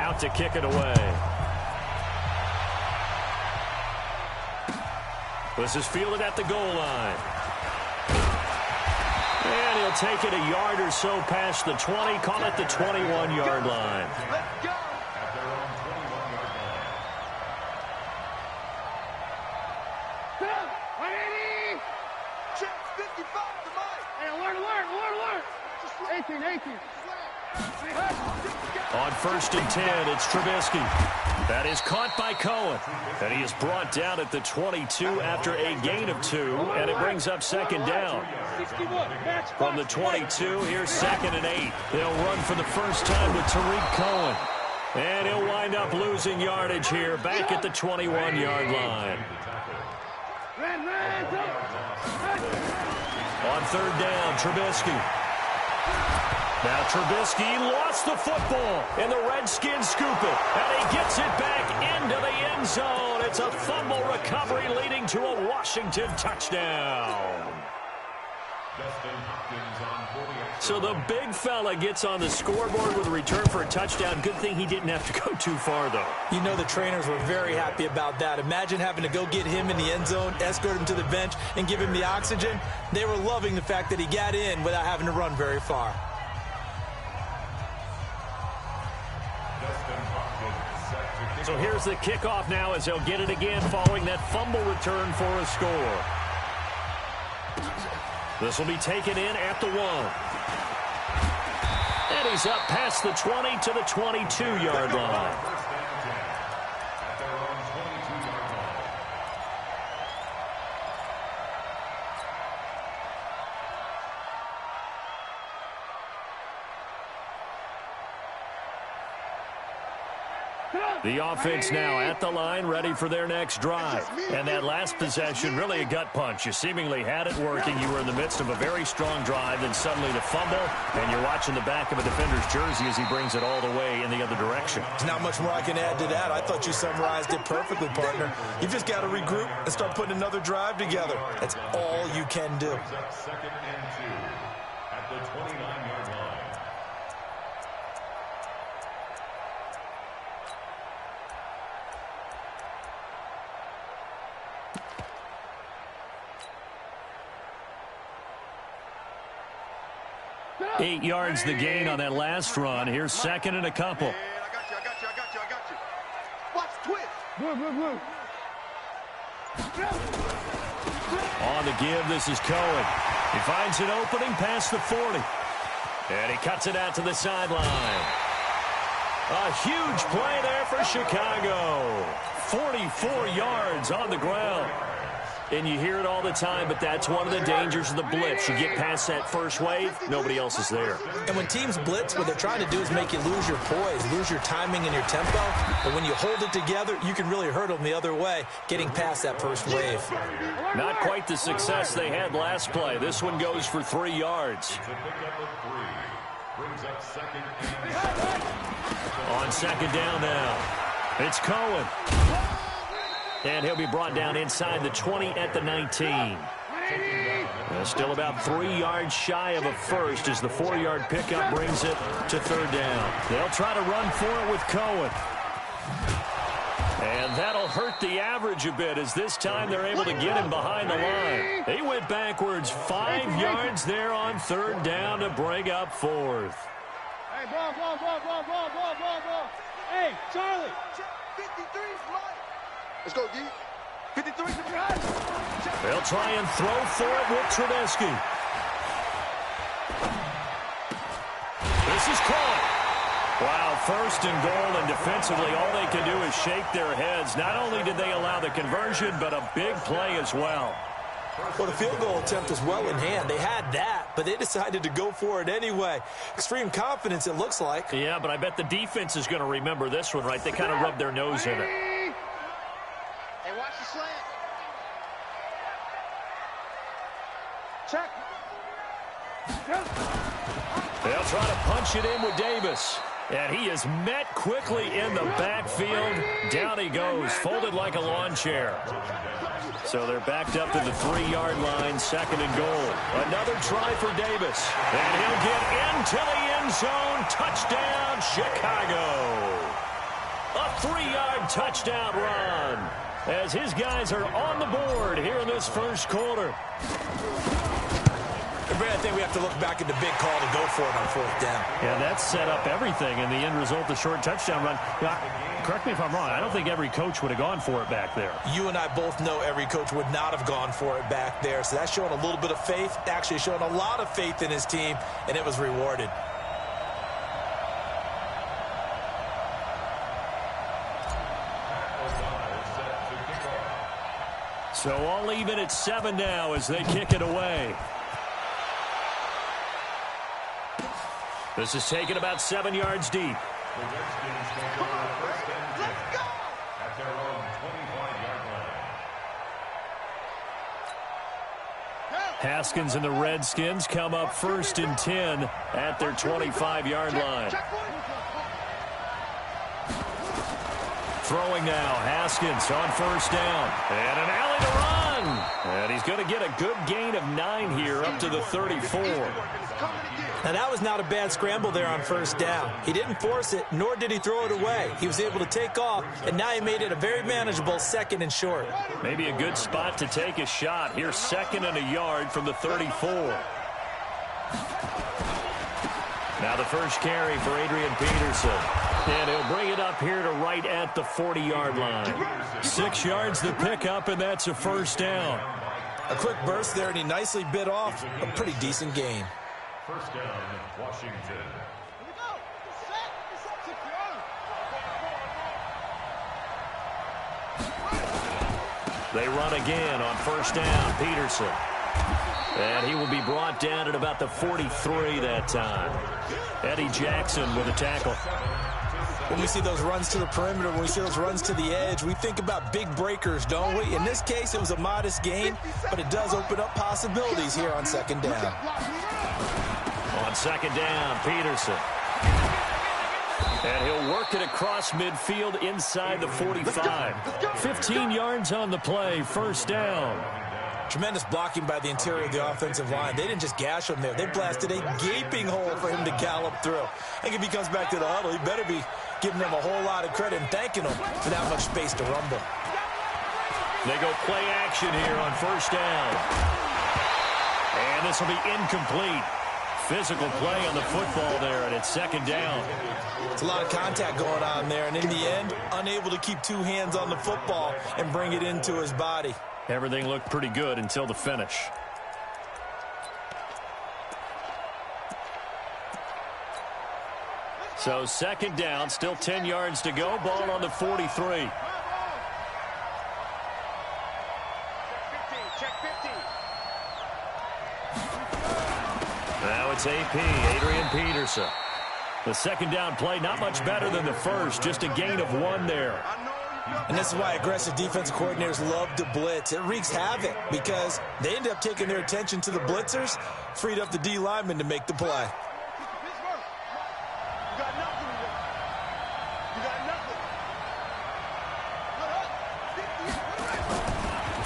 out to kick it away. This is fielded at the goal line. And he'll take it a yard or so past the 20, call it the 21-yard line. Let's go. On 1st and 10, it's Trubisky. That is caught by Cohen. And he is brought down at the 22 after a gain of 2, and it brings up 2nd down. From the 22, here's 2nd and 8. They'll run for the first time with Tariq Cohen. And he'll wind up losing yardage here, back at the 21-yard line. On 3rd down, Trubisky. Now Trubisky lost the football, and the Redskins scoop it, and he gets it back into the end zone. It's a fumble recovery leading to a Washington touchdown. So the big fella gets on the scoreboard with a return for a touchdown. Good thing he didn't have to go too far, though. You know the trainers were very happy about that. Imagine having to go get him in the end zone, escort him to the bench, and give him the oxygen. They were loving the fact that he got in without having to run very far. So here's the kickoff now as they'll get it again following that fumble return for a score. This will be taken in at the 1. And he's up past the 20 to the 22-yard line. The offense now at the line, ready for their next drive. And that last possession, really a gut punch. You seemingly had it working. You were in the midst of a very strong drive, then suddenly the fumble, and you're watching the back of a defender's jersey as he brings it all the way in the other direction. There's not much more I can add to that. I thought you summarized it perfectly, partner. You've just got to regroup and start putting another drive together. That's all you can do. 2nd and 2 at the 29-yard line. Eight yards the gain on that last run. Here's 2nd and a couple. I got you. Watch twist. On the give, this is Cohen. He finds an opening past the 40. And he cuts it out to the sideline. A huge play there for Chicago. 44 yards on the ground. And you hear it all the time, but that's one of the dangers of the blitz. You get past that first wave, nobody else is there. And when teams blitz, what they're trying to do is make you lose your poise, lose your timing and your tempo. But when you hold it together, you can really hurt them the other way, getting past that first wave. Not quite the success they had last play. This one goes for 3 yards. On 2nd down now, it's Cohen. And he'll be brought down inside the 20 at the 19. Still about 3 yards shy of a first as the 4-yard pickup brings it to 3rd down. They'll try to run for it with Cohen. And that'll hurt the average a bit as this time they're able to get him behind the line. They went backwards 5 yards there on 3rd down to bring up 4th. Hey, ball. Hey, Charlie. 53's right. Let's go, D. 53. They'll try and throw for it with Trubisky. This is caught. Wow, 1st and goal, and defensively all they can do is shake their heads. Not only did they allow the conversion, but a big play as well. Well, the field goal attempt was well in hand. They had that, but they decided to go for it anyway. Extreme confidence, it looks like. Yeah, but I bet the defense is going to remember this one, right? They kind of rubbed their nose in it. Hey, watch the slant. Check. They'll try to punch it in with Davis. And he is met quickly in the backfield. Down he goes, folded like a lawn chair. So they're backed up to the 3-yard line, 2nd and goal. Another try for Davis. And he'll get into the end zone. Touchdown, Chicago. 3-yard touchdown run as his guys are on the board here in this first quarter. I think we have to look back at the big call to go for it on 4th down. Yeah, that set up everything in the end result, the short touchdown run. Correct me if I'm wrong. I don't think every coach would have gone for it back there. You and I both know every coach would not have gone for it back there. So that's showing a little bit of faith, actually showing a lot of faith in his team, and it was rewarded. So all even at 7 now as they kick it away. This is taken about 7 yards deep. Haskins and the Redskins come up 1st and 10 at their 25-yard line. Throwing now, Haskins on 1st down. And an alley to run. And he's going to get a good gain of 9 here up to the 34. Now, that was not a bad scramble there on 1st down. He didn't force it, nor did he throw it away. He was able to take off, and now he made it a very manageable 2nd and short. Maybe a good spot to take a shot. Here's 2nd and a yard from the 34. Now the first carry for Adrian Peterson. And he'll bring it up here to right at the 40-yard line. 6 yards to pick up, and that's a 1st down. A quick burst there, and he nicely bit off a pretty decent gain. 1st down, Washington. They run again on 1st down, Peterson. And he will be brought down at about the 43 that time. Eddie Jackson with a tackle. When we see those runs to the perimeter, when we see those runs to the edge, we think about big breakers, don't we? In this case, it was a modest gain, but it does open up possibilities here on 2nd down. On 2nd down, Peterson. And he'll work it across midfield inside the 45. 15 yards on the play, 1st down. Tremendous blocking by the interior of the offensive line. They didn't just gash him there. They blasted a gaping hole for him to gallop through. I think if he comes back to the huddle, he better be giving them a whole lot of credit and thanking them for that much space to rumble. They go play action here on 1st down. And this will be incomplete. Physical play on the football there, and it's 2nd down. It's a lot of contact going on there, and in the end, unable to keep 2 hands on the football and bring it into his body. Everything looked pretty good until the finish. So 2nd down, still 10 yards to go. Ball on the 43. Now it's AP, Adrian Peterson. The 2nd down play, not much better than the first, just a gain of 1 there. And this is why aggressive defensive coordinators love to blitz. It wreaks havoc because they end up taking their attention to the blitzers, freed up the D lineman to make the play.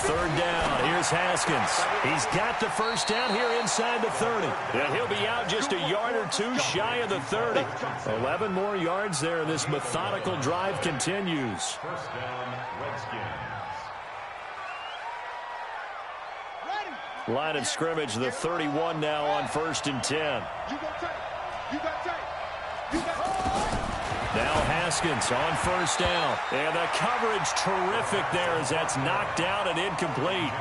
Third down, here's Haskins. He's got the 1st down here inside the 30. And he'll be out just a yard or 2 shy of the 30. 11 more yards there, and this methodical drive continues. 1st down, Redskins. Line of scrimmage, the 31 now on 1st and 10. Now Haskins on 1st down. And the coverage terrific there as that's knocked down and incomplete.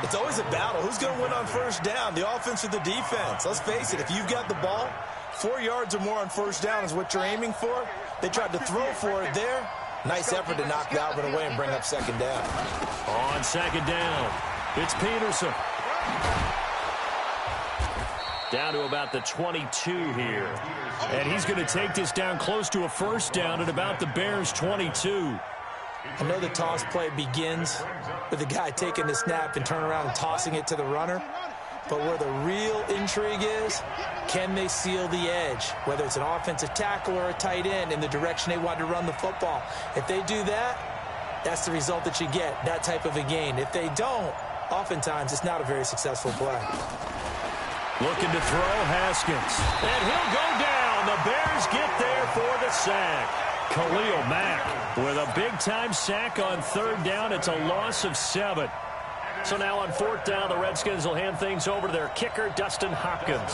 It's always a battle. Who's going to win on 1st down, the offense or the defense? Let's face it, if you've got the ball, 4 yards or more on 1st down is what you're aiming for. They tried to throw for it there. Nice effort to knock that one away and bring up 2nd down. On 2nd down, it's Peterson. Down to about the 22 here. And he's going to take this down close to a 1st down at about the Bears' 22. I know the toss play begins with the guy taking the snap and turning around and tossing it to the runner. But where the real intrigue is, can they seal the edge? Whether it's an offensive tackle or a tight end in the direction they want to run the football. If they do that, that's the result that you get, that type of a gain. If they don't, oftentimes it's not a very successful play. Looking to throw, Haskins. And he'll go down. The Bears get there for the sack. Khalil Mack with a big-time sack on third down. It's a loss of 7. So now on fourth down, the Redskins will hand things over to their kicker, Dustin Hopkins.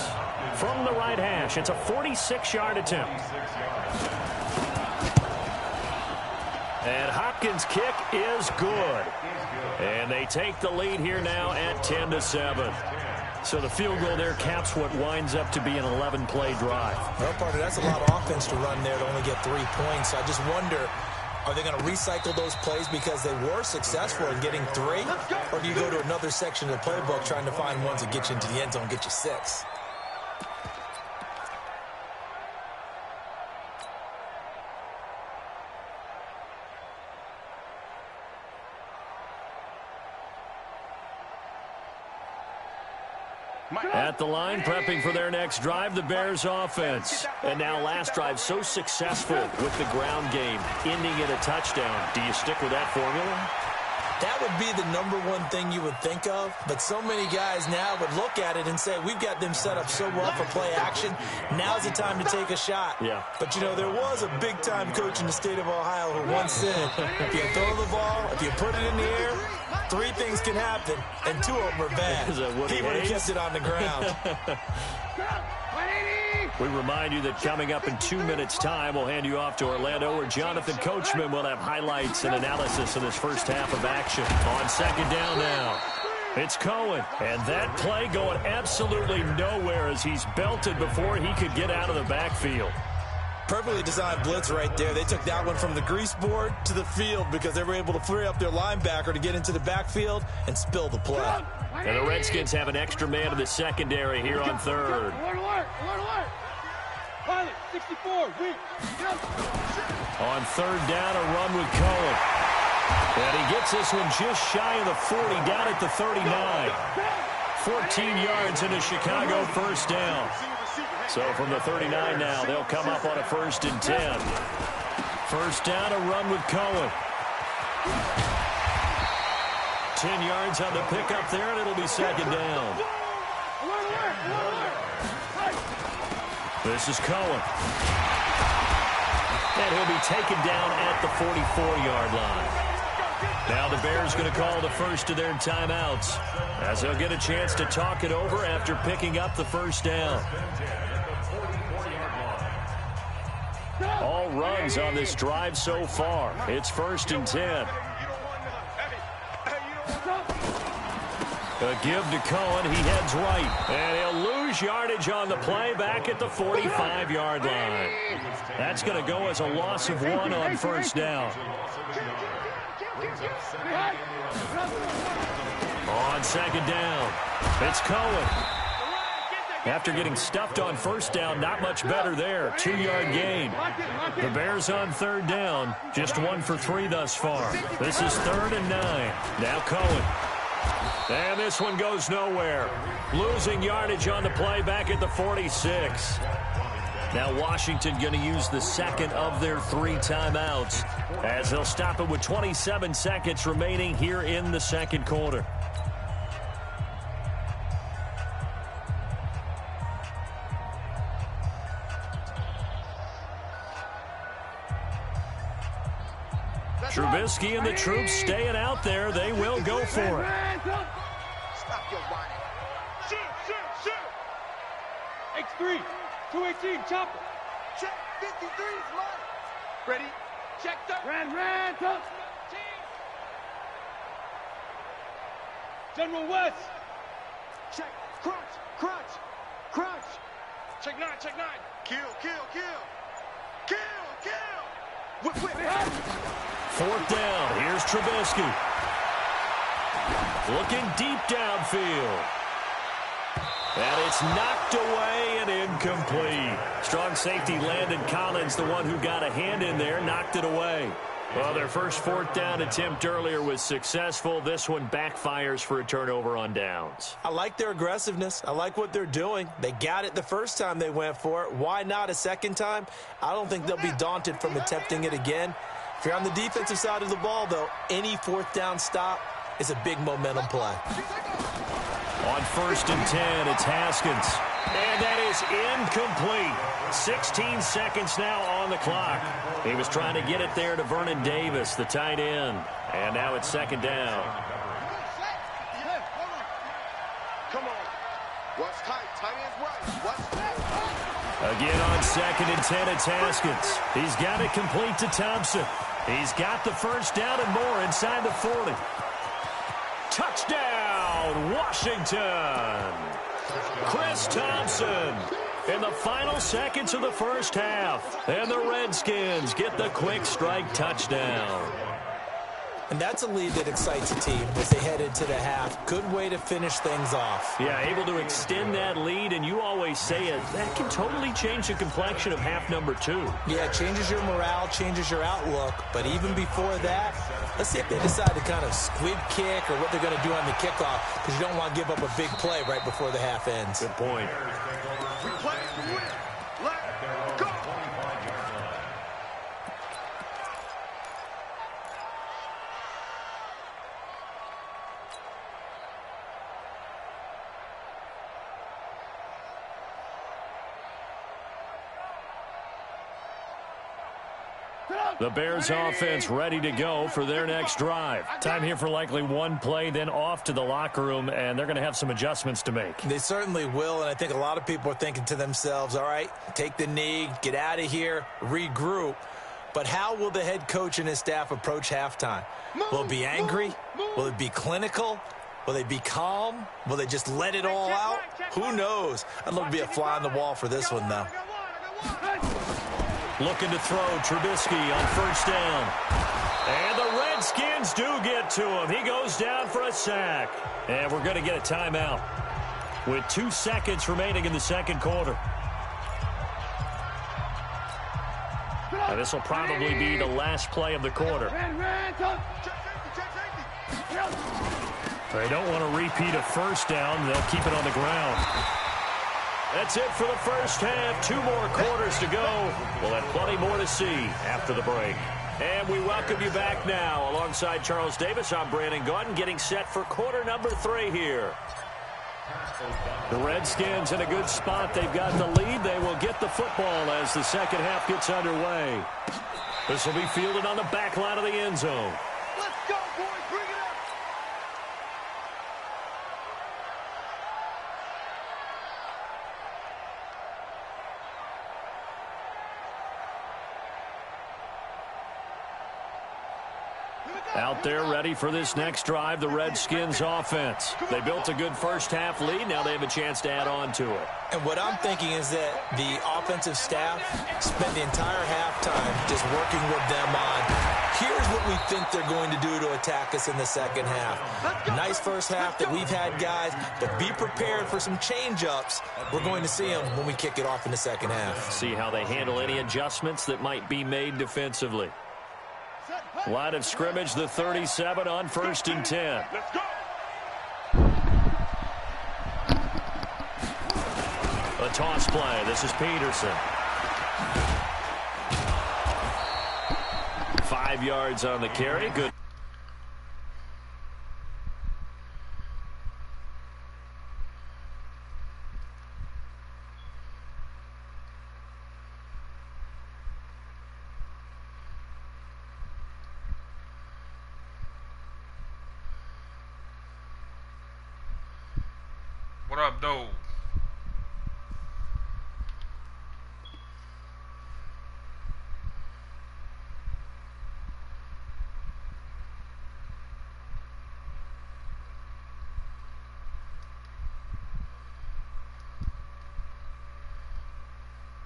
From the right hash, it's a 46-yard attempt. And Hopkins' kick is good. And they take the lead here now at 10-7. So the field goal there caps what winds up to be an 11-play drive. Well, partner, that's a lot of offense to run there to only get 3 points. I just wonder, are they going to recycle those plays because they were successful in getting 3? Or do you go to another section of the playbook trying to find ones that get you into the end zone, get you 6? At the line, prepping for their next drive, the Bears offense. And now last drive so successful with the ground game, ending in a touchdown. Do you stick with that formula? That would be the #1 thing you would think of, but so many guys now would look at it and say, we've got them set up so well for play action, now's the time to take a shot. Yeah. But, you know, there was a big-time coach in the state of Ohio who once said, if you throw the ball, if you put it in the air, 3 things can happen, and 2 of them are bad. He would have kept it on the ground. We remind you that coming up in 2 minutes' time, we'll hand you off to Orlando, where Jonathan Coachman will have highlights and analysis in his first half of action. On second down now, it's Cohen. And that play going absolutely nowhere as he's belted before he could get out of the backfield. Perfectly designed blitz right there. They took that one from the grease board to the field because they were able to free up their linebacker to get into the backfield and spill the play. And the Redskins have an extra man in the secondary here on third. Alert. Pilot, 64, weak. On third down, a run with Cohen. And he gets this one just shy of the 40, down at the 39. 14 yards into Chicago, first down. So from the 39 now, they'll come up on a 1st and 10. First down, a run with Cohen. 10 yards on the pickup there, and it'll be second down. This is Cohen. And he'll be taken down at the 44-yard line. Now the Bears going to call the first of their timeouts, as they'll get a chance to talk it over after picking up the first down. All runs on this drive so far. It's 1st and 10. A give to Cohen. He heads right. And he'll lose yardage on the play back at the 45-yard line. That's going to go as a loss of 1 on first down. On second down, it's Cohen. After getting stuffed on first down, not much better there. 2-yard gain. The Bears on third down, just 1 for 3 thus far. This is 3rd and 9. Now Cohen. And this one goes nowhere. Losing yardage on the play back at the 46. Now Washington going to use the second of their 3 timeouts, as they'll stop it with 27 seconds remaining here in the second quarter. Trubisky and the troops staying out there. They will go for it. Stop your whining. Shoot. X3, 218, chopper. Check 53's light. Ready? Check the. Ran, top. General West. Check. Crunch. Check 9. Kill. Whip. 4th down. Here's Trubisky. Looking deep downfield. And it's knocked away and incomplete. Strong safety Landon Collins, the one who got a hand in there, knocked it away. Well, their first 4th down attempt earlier was successful. This one backfires for a turnover on downs. I like their aggressiveness. I like what they're doing. They got it the first time they went for it. Why not a second time? I don't think they'll be daunted from attempting it again. If you're on the defensive side of the ball, though, any 4th down stop is a big momentum play. On 1st and 10, it's Haskins. And that is incomplete. 16 seconds now on the clock. He was trying to get it there to Vernon Davis, the tight end. And now it's 2nd down. Come on. What's tight? Tight ends right. What's tight? Again on 2nd and 10, it's Haskins. He's got it complete to Thompson. He's got the 1st down and more inside the 40. Touchdown, Washington. Chris Thompson in the final seconds of the 1st half. And the Redskins get the quick strike touchdown. And that's a lead that excites a team as they head into the half. Good way to finish things off. Yeah, able to extend that lead, and you always say it, that can totally change the complexion of half number 2. Yeah, it changes your morale, changes your outlook. But even before that, let's see if they decide to kind of squib kick or what they're going to do on the kickoff, because you don't want to give up a big play right before the half ends. Good point. We play to win. Let's go. The Bears offense ready to go for their next drive. Time here for likely one play, then off to the locker room, and they're going to have some adjustments to make. They certainly will, and I think a lot of people are thinking to themselves, all right, take the knee, get out of here, regroup. But how will the head coach and his staff approach halftime? Will it be angry? Will it be clinical? Will they be calm? Will they just let it all out? Who knows? I'd love to be a fly on the wall for this one, though. Looking to throw, Trubisky on 1st down. And the Redskins do get to him. He goes down for a sack. And we're going to get a timeout with 2 seconds remaining in the 2nd quarter. Now, this will probably be the last play of the quarter. They don't want to repeat a 1st down. They'll keep it on the ground. That's it for the 1st half. 2 more quarters to go. We'll have plenty more to see after the break. And we welcome you back now. Alongside Charles Davis, I'm Brandon Gaudin, getting set for quarter number 3 here. The Redskins in a good spot. They've got the lead. They will get the football as the 2nd half gets underway. This will be fielded on the back line of the end zone. Let's go, boys. Bring it up. Out there ready for this next drive, the Redskins offense. They built a good 1st half lead. Now they have a chance to add on to it. And what I'm thinking is that the offensive staff spent the entire halftime just working with them on, here's what we think they're going to do to attack us in the 2nd half. Nice 1st half that we've had, guys, but be prepared for some change-ups. We're going to see them when we kick it off in the 2nd half. See how they handle any adjustments that might be made defensively. Line of scrimmage, the 37 on 1st and 10. Let's go. A toss play. This is Peterson. 5 yards on the carry. Good. What up, though?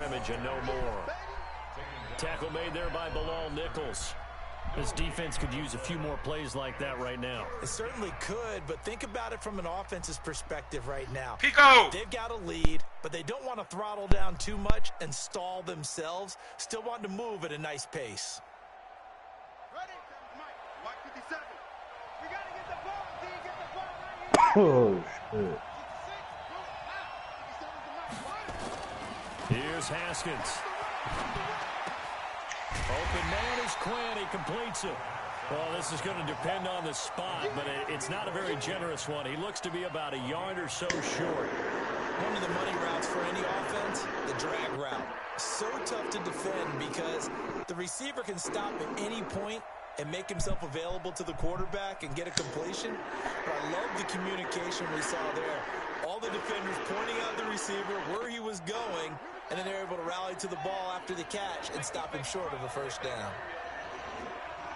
And no more. Tackle made there by Bilal Nichols. This defense could use a few more plays like that right now. It certainly could, but think about it from an offense's perspective right now. Pico! They've got a lead, but they don't want to throttle down too much and stall themselves. Still want to move at a nice pace. Ready? Mike 57. We got to get the ball. D, get the ball right here. Oh, shit. Here's Haskins. Open man is Quinn. He completes it. Well, this is going to depend on the spot, but it's not a very generous one. He looks to be about a yard or so short. One of the money routes for any offense, the drag route. So tough to defend because the receiver can stop at any point and make himself available to the quarterback and get a completion. But I love the communication we saw there. All the defenders pointing out the receiver, where he was going, and then they're able to rally to the ball after the catch and stop him short of a first down.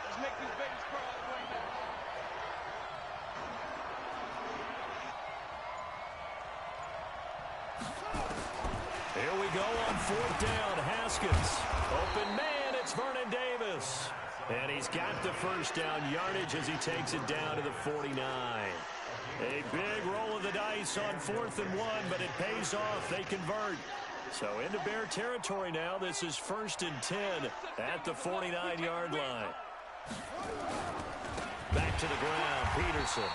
Let's make these babies cry all the way now. Here we go on fourth down. Haskins. Open man, it's Vernon Davis. And he's got the first down yardage as he takes it down to the 49. A big roll of the dice on 4th and 1, but it pays off. They convert. So into Bear territory now. This is 1st and 10 at the 49-yard line. Back to the ground, Peterson.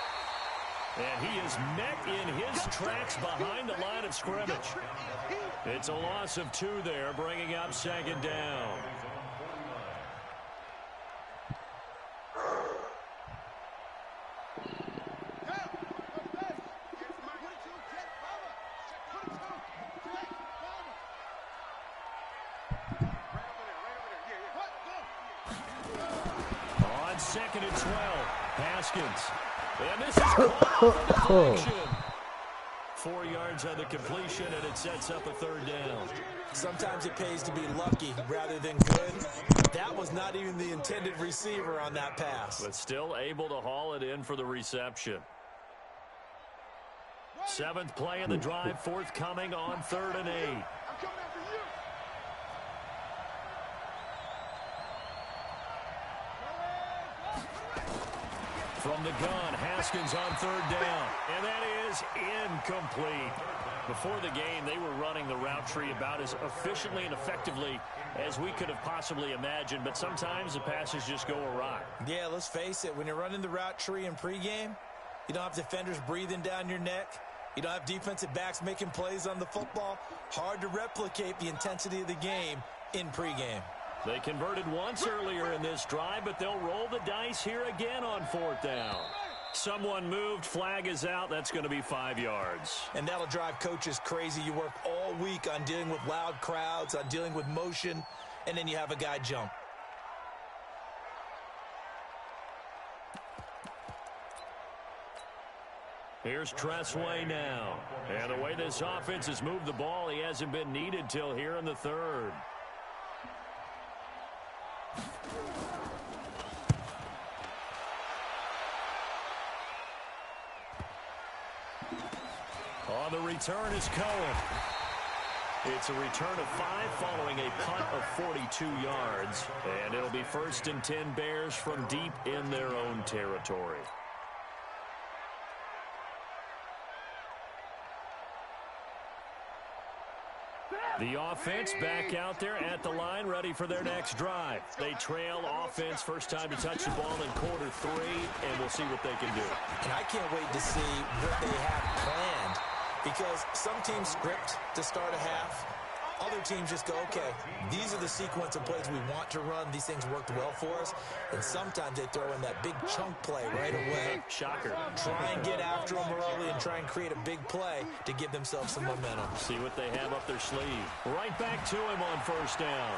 And he is met in his tracks behind the line of scrimmage. It's a loss of 2 there, bringing up 2nd down. On 2nd and 12, Haskins. And this is caught for deflection. 4 yards on the completion, and it sets up a 3rd down. Sometimes it pays to be lucky rather than good. That was not even the intended receiver on that pass. But still able to haul it in for the reception. 7th play of the drive, forthcoming on 3rd and 8. From the gun, Haskins on 3rd down. And that is incomplete. Before the game, they were running the route tree about as efficiently and effectively as we could have possibly imagined. But sometimes the passes just go awry. Yeah, let's face it. When you're running the route tree in pregame, you don't have defenders breathing down your neck. You don't have defensive backs making plays on the football. Hard to replicate the intensity of the game in pregame. They converted once earlier in this drive, but they'll roll the dice here again on 4th down. Someone moved, flag is out. That's going to be 5 yards. And that'll drive coaches crazy. You work all week on dealing with loud crowds, on dealing with motion, and then you have a guy jump. Here's Tressway now. And the way this offense has moved the ball, he hasn't been needed till here in the 3rd. On the return is Cohen. It's a return of 5 following a punt of 42 yards. And it'll be 1st and 10 Bears from deep in their own territory. The offense back out there at the line, ready for their next drive. They trail offense, first time to touch the ball in quarter 3, and we'll see what they can do. And I can't wait to see what they have planned, because some teams script to start a half. Other teams just go, okay, these are the sequence of plays we want to run. These things worked well for us. And sometimes they throw in that big chunk play right away. Shocker. Try and get after them early and try and create a big play to give themselves some momentum. See what they have up their sleeve. Right back to him on 1st down.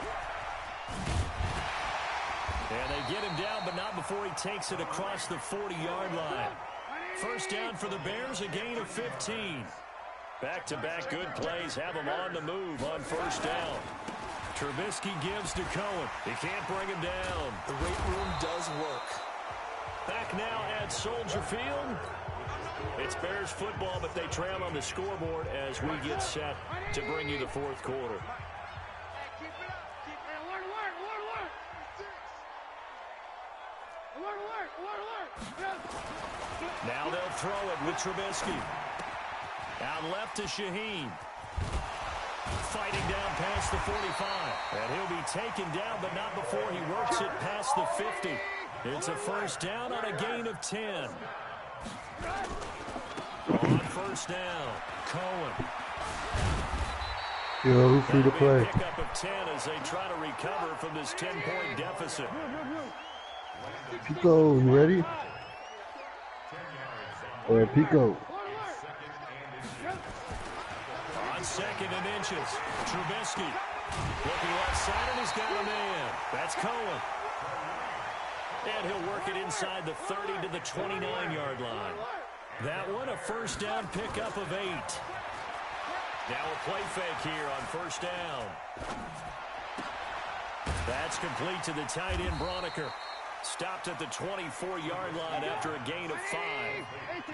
And they get him down, but not before he takes it across the 40-yard line. 1st down for the Bears, a gain of 15. Back-to-back good plays have him on the move on 1st down. Trubisky gives to Cohen. He can't bring him down. The weight room does work. Back now at Soldier Field. It's Bears football, but they trail on the scoreboard as we get set to bring you the 4th quarter. Now they'll throw it with Trubisky. Out left to Shaheen. Fighting down past the 45. And he'll be taken down, but not before he works it past the 50. It's a 1st down on a gain of 10. On 1st down, Cohen. Yo, who's free to play? Pickup of 10 as they try to recover from this 10-point deficit. Pico, you ready? Pico. On 2nd and inches, Trubisky looking left side, and he's got a man. That's Cohen. And he'll work it inside the 30 to the 29-yard line. That one, a first down pickup of 8. Now a play fake here on first down. That's complete to the tight end, Broniker. Stopped at the 24-yard line after a gain of 5.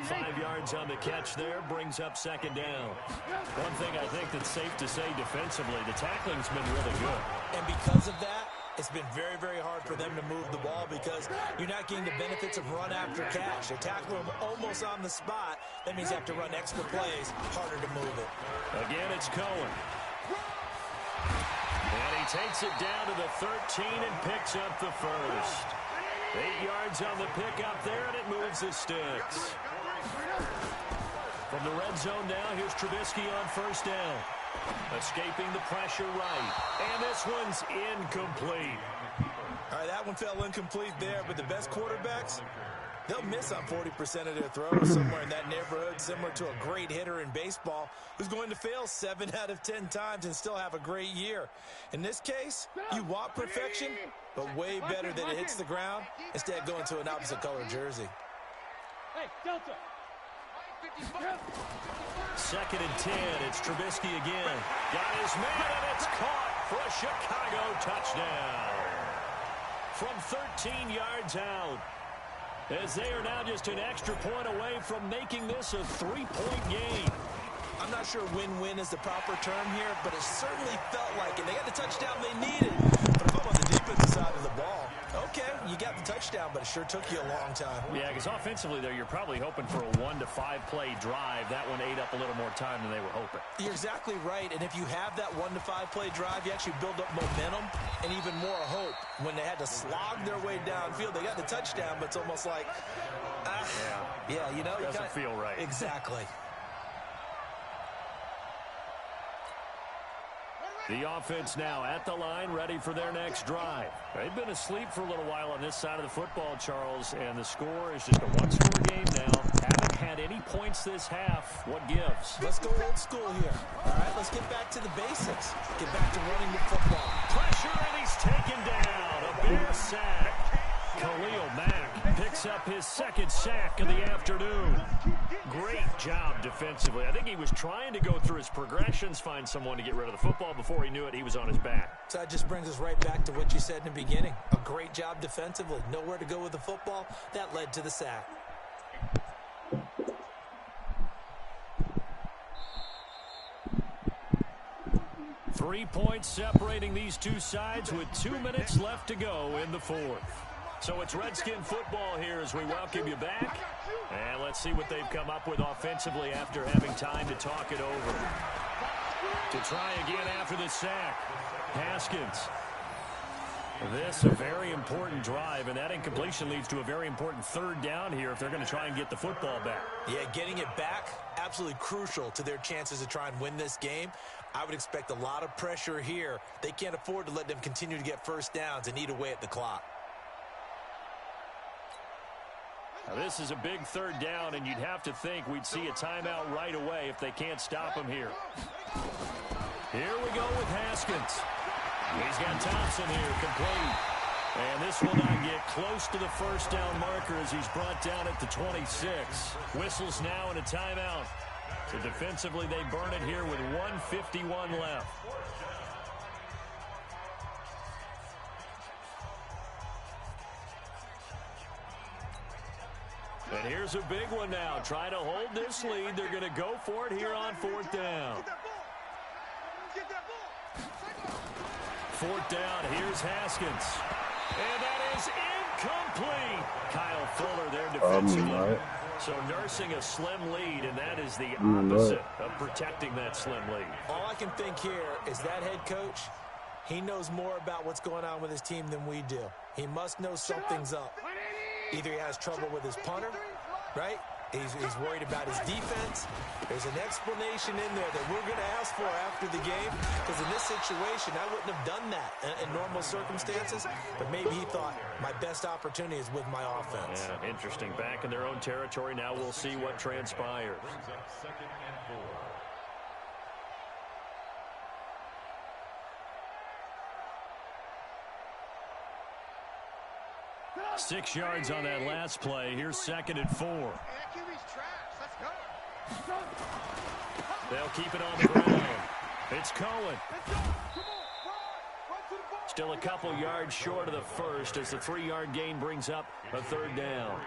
5 yards on the catch there, brings up second down. One thing I think that's safe to say defensively, the tackling's been really good. And because of that, it's been very, very hard for them to move the ball because you're not getting the benefits of run after catch. They tackle them almost on the spot. That means they have to run extra plays, harder to move it. Again, it's Cohen. And he takes it down to the 13 and picks up the first. 8 yards on the pickup there, and it moves the sticks. From the red zone now, here's Trubisky on first down. Escaping the pressure right. And this one's incomplete. All right, that one fell incomplete there, but the best quarterbacks, they'll miss on 40% of their throws somewhere in that neighborhood, similar to a great hitter in baseball who's going to fail 7 out of 10 times and still have a great year. In this case, you want perfection, but way better that it hits the ground instead of going to an opposite color jersey. Hey, Delta. 2nd and 10, it's Trubisky again. Got his man, and it's caught for a Chicago touchdown. From 13 yards out. As they are now just an extra point away from making this a 3-point game. I'm not sure win-win is the proper term here, but it certainly felt like it. They got the touchdown they needed. But if I'm on the defensive side of the ball, okay, you got the touchdown, but it sure took you a long time. Yeah, because offensively there, you're probably hoping for a 1 to 5 play drive. That one ate up a little more time than they were hoping. You're exactly right, and if you have that 1 to 5 play drive, you actually build up momentum and even more hope. When they had to slog their way downfield, they got the touchdown, but it's almost like, yeah, you know. Doesn't feel right. Exactly. The offense now at the line, ready for their next drive. They've been asleep for a little while on this side of the football, Charles, and the score is just a one-score game now. Haven't had any points this half. What gives? Let's go old school here. All right, let's get back to the basics. Get back to running the football. Pressure, and he's taken down. A Bear sack. Khalil Mack picks up his 2nd sack of the afternoon. Great job defensively. I think he was trying to go through his progressions, find someone to get rid of the football. Before he knew it, he was on his back. So that just brings us right back to what you said in the beginning. A great job defensively. Nowhere to go with the football. That led to the sack. Three points separating these two sides with 2 minutes left to go in the 4th. So it's Redskin football here as we welcome you back. And let's see what they've come up with offensively after having time to talk it over. To try again after the sack, Haskins. This a very important drive, and that incompletion leads to a very important 3rd down here if they're going to try and get the football back. Yeah, getting it back, absolutely crucial to their chances to try and win this game. I would expect a lot of pressure here. They can't afford to let them continue to get first downs and eat away at the clock. Now this is a big 3rd down, and you'd have to think we'd see a timeout right away if they can't stop him here. Here we go with Haskins. He's got Thompson here, complete. And this will not get close to the first down marker as he's brought down at the 26. Whistles now and a timeout. So defensively, they burn it here with 1:51 left. And here's a big one now. Trying to hold this lead. They're going to go for it here on 4th down. 4th down. Here's Haskins. And that is incomplete. Kyle Fuller there defensively. So nursing a slim lead, and that is the opposite of protecting that slim lead. All I can think here is that head coach, he knows more about what's going on with his team than we do. He must know something's up. Either he has trouble with his punter, right? He's worried about his defense. There's an explanation in there that we're going to ask for after the game, because in this situation, I wouldn't have done that in normal circumstances, but maybe he thought my best opportunity is with my offense. Yeah, interesting. Back in their own territory. Now we'll see what transpires. 6 yards on that last play. Here's 2nd and 4. They'll keep it on the ground. It's Cohen. Still a couple yards short of the first as the 3-yard gain brings up a 3rd down.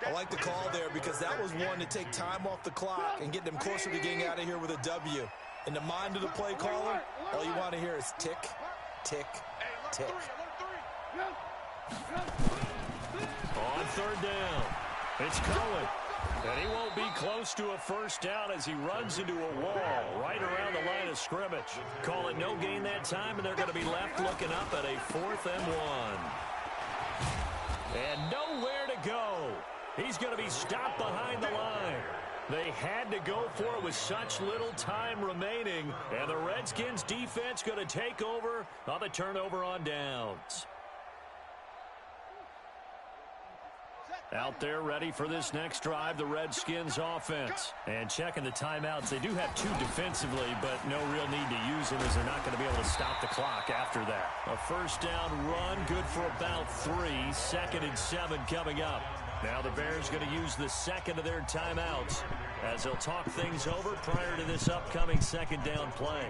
I like the call there because that was one to take time off the clock and get them closer to getting out of here with a W. In the mind of the play caller, all you want to hear is tick, tick, tick. On 3rd down, it's Cohen. And he won't be close to a 1st down as he runs into a wall right around the line of scrimmage. Call it no gain that time, and they're going to be left looking up at a 4th and 1. And nowhere to go. He's going to be stopped behind the line. They had to go for it with such little time remaining, and the Redskins defense going to take over on the turnover on downs. Out there ready for this next drive, the Redskins offense. And checking the timeouts, they do have 2 defensively, but no real need to use them as they're not going to be able to stop the clock after that. A 1st down run, good for about 3. 2nd and 7 coming up. Now the Bears going to use the 2nd of their timeouts as they'll talk things over prior to this upcoming 2nd down play.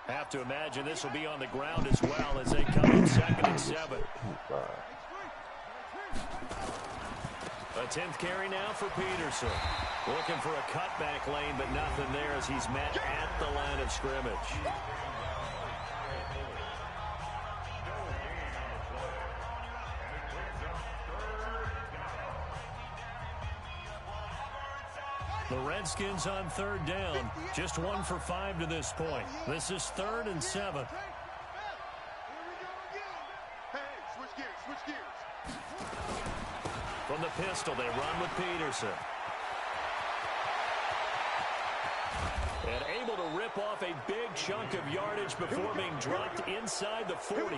Have to imagine this will be on the ground as well as they come in 2nd and 7. A 10th carry now for Peterson. Looking for a cutback lane, but nothing there as he's met at the line of scrimmage. The Redskins on 3rd down, just 1 for 5 to this point. This is 3rd and 7. From the pistol, they run with Peterson. And able to rip off a big chunk of yardage before being dropped inside the 40.